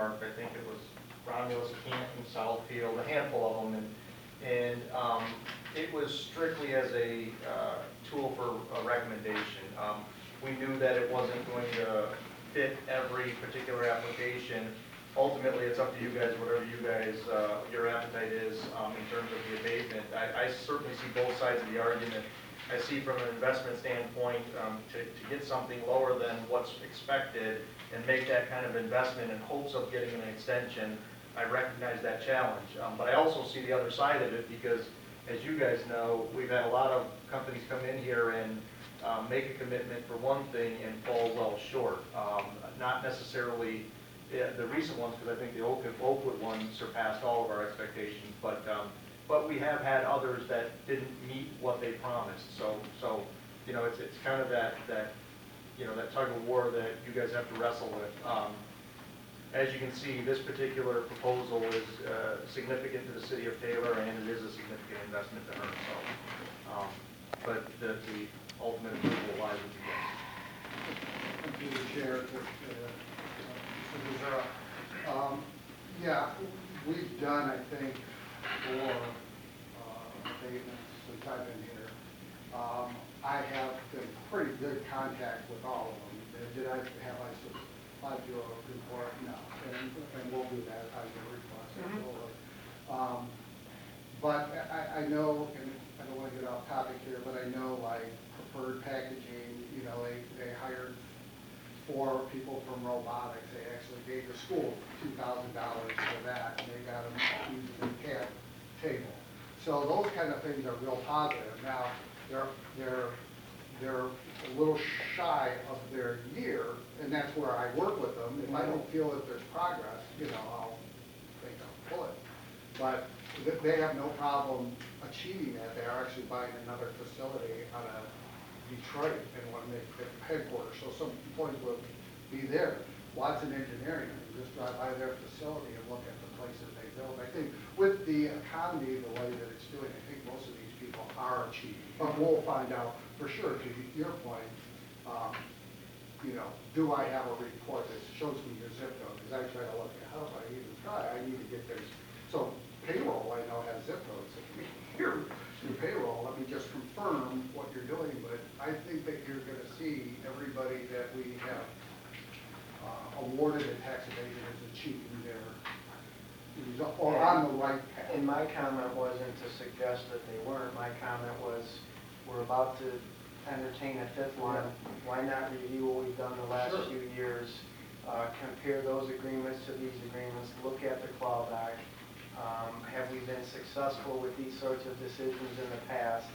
marked. I think it was Romulus, Canton, Southfield, a handful of them, and it was strictly as a tool for a recommendation. We knew that it wasn't going to fit every particular application. Ultimately, it's up to you guys, whatever you guys, your appetite is in terms of the abatement. I certainly see both sides of the argument. I see from an investment standpoint to get something lower than what's expected and make that kind of investment in hopes of getting an extension. I recognize that challenge, but I also see the other side of it because, as you guys know, we've had a lot of companies come in here and make a commitment for one thing and fall well short. Not necessarily the recent ones, because I think the Oakwood one surpassed all of our expectations, but we have had others that didn't meet what they promised. So you know, it's kind of that you know, that tug of war that you guys have to wrestle with. As you can see, this particular proposal is significant to the city of Taylor, and it is a significant investment to her. So, but the ultimate approval lies with you guys. Thank you, Chair. Yeah, we've done, I think, 4 abatements since I've been here. I have been pretty good contact with all of them. Did I supplied you a report? No, and we'll do that as a request. Mm-hmm. But I know, and I don't want to get off topic here, but I know like Preferred Packaging, you know, they hired 4 people from robotics. They actually gave the school $2,000 for that, and they got them using the CAD table. So those kind of things are real positive. Now they're a little shy of their year, and that's where I work with them. If I don't feel that there's progress, you know, I'll pull it. But they have no problem achieving that. They are actually buying another facility out of Detroit and want to make it headquarters. So some employees will be there. Watson Engineering, you just drive by their facility and look at the places they build. I think with the economy the way that it's doing, I think most of these people are achieving. But we'll find out for sure. To your point, you know, do I have a report that shows me your zip code? Because I try to look at how do I even try? I need to get this. So payroll, I know, has zip codes. Here, your payroll, let me just confirm what you're doing. But I think that you're going to see everybody that we have awarded a tax evasion is achieving their result or on the right path. And my comment wasn't to suggest that they weren't. My comment was we're about to entertain a 5th one. Why not review what we've done the last few years, compare those agreements to these agreements, look at the clawback. Have we been successful with these sorts of decisions in the past?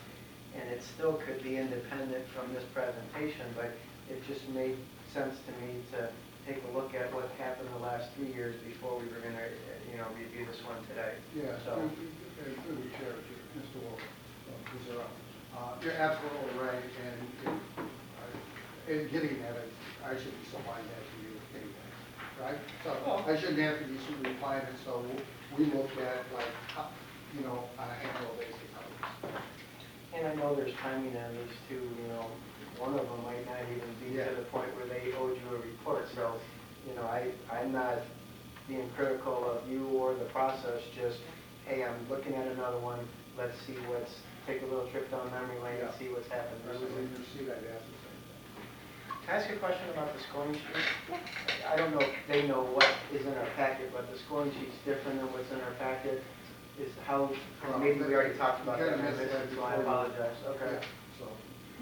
And it still could be independent from this presentation, but it just made sense to me to take a look at what happened the last 3 years before we were going to, you know, review this one today. Yeah. So, through the chair, Mr. Wolf, you're absolutely right, and getting that, I should be supplying that to you anyway, right? So I shouldn't have to be replying it. So we look at like, you know, on an annual basis. and I know there's timing on these too. You know, one of them might not even be to the point where they owed you a report. So, you know, I'm not being critical of you or the process. Just, hey, I'm looking at another one. Let's see take a little trip down memory lane and see what's happened. Can I ask you a question about the scoring sheet? I don't know if they know what is in our packet, but the scoring sheet's different than what's in our packet. Is how, maybe we already talked about that, so I apologize. Okay.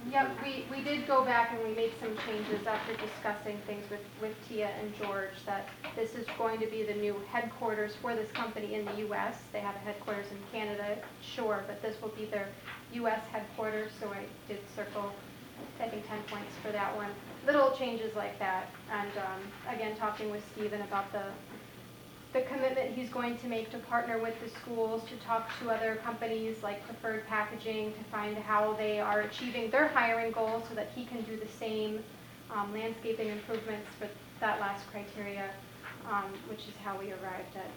Yep, we did go back and we made some changes after discussing things with Tia and George, that this is going to be the new headquarters for this company in the U.S. They have a headquarters in Canada, sure, but this will be their U.S. headquarters, so I did circle, I think, 10 points for that one. Little changes like that, and again, talking with Stephen about the commitment he's going to make to partner with the schools, to talk to other companies like Preferred Packaging, to find how they are achieving their hiring goals so that he can do the same landscaping improvements for that last criteria, which is how we arrived at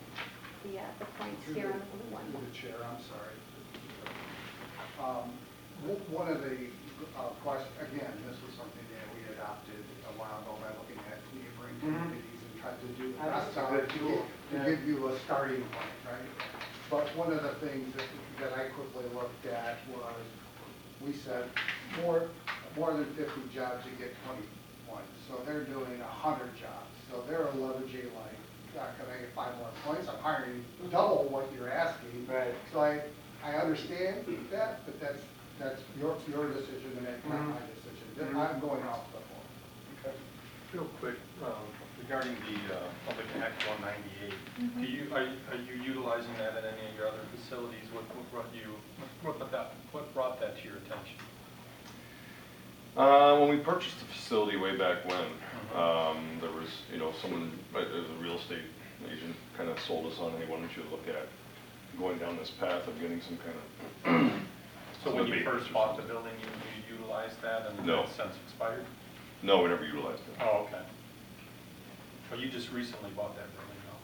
the points here on the blue one. Through the chair, I'm sorry. One of the questions, again, this was something that we adopted a while ago by looking at neighboring communities and tried to do the I think best it's a of good it to tool, to yeah. give you a starting point, right? But one of the things that I quickly looked at was, we said, more than 50 jobs, you get 20 points. So they're doing 100 jobs, so they're leveraging like, can I get 5 more points? I'm hiring double what you're asking. Right. So I understand that, but that's your decision to make, not my decision. I'm going off the floor. Okay. Real quick, regarding the Public Act 198, are you utilizing that at any of your other facilities? What brought that to your attention? When we purchased the facility way back when, there was, someone, as a real estate agent, kind of sold us on, hey, why don't you look at going down this path of getting some kind of. So when you abatements first or bought the something. building, you utilized that and No. it's since expired? No, we never utilized it. Oh, okay. Well, you just recently bought that building, though?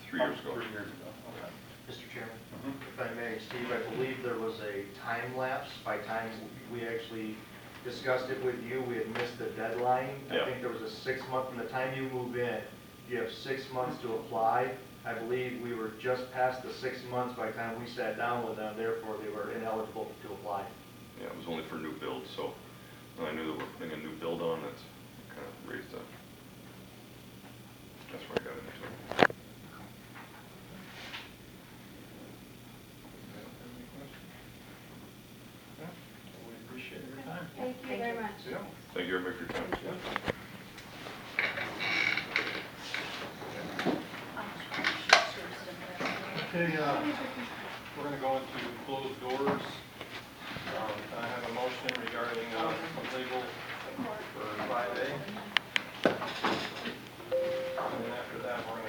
3 years ago. 3 years ago, okay. Mr. Chairman, Mhm. if I may, Steve, I believe there was a time lapse. By time we actually discussed it with you, we had missed the deadline. Yeah. I think there was a 6-month, from the time you move in, you have 6 months to apply. I believe we were just past the 6 months by the time we sat down with them, therefore they were ineligible to apply. Yeah, it was only for new builds, so when I knew that we're putting a new build on, that's kind of raised up. That's where I got into it. Any questions? Yeah, we appreciate your time. Thank you very much. Yeah. Thank you very much for your time. Okay, we're going to go into closed doors. I have a motion regarding legal for 5A. And then after that, we're going